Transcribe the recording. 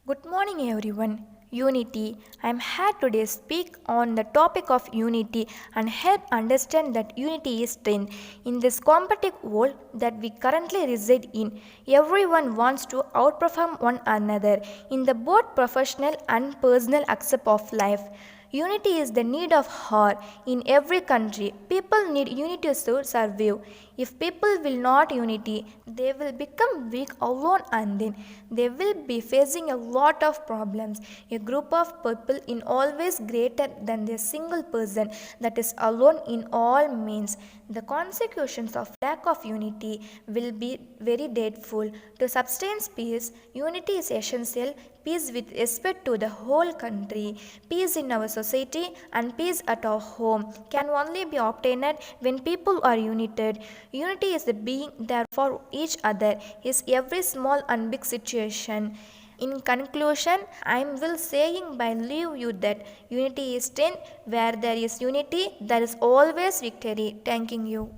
Good morning, everyone. Unity. I am here today to speak on the topic of unity and help understand that unity is strength. In this competitive world that we currently reside in, everyone wants to outperform one another in the both professional and personal aspect of life. Unity is the need of heart in every country. People need unity to survive. If people will not unity, they will become weak alone and then they will be facing a lot of problems. A group of people is always greater than a single person that is alone in all means. The consequences of lack of unity will be very dreadful. To sustain peace, unity is essential. Peace with respect to the whole country, peace in our society, and peace at our home can only be obtained when people are united. Unity is the being there for each other, is every small and big situation. In conclusion, I am will saying by leave you that unity is strength. Where there is unity, there is always victory. Thanking you.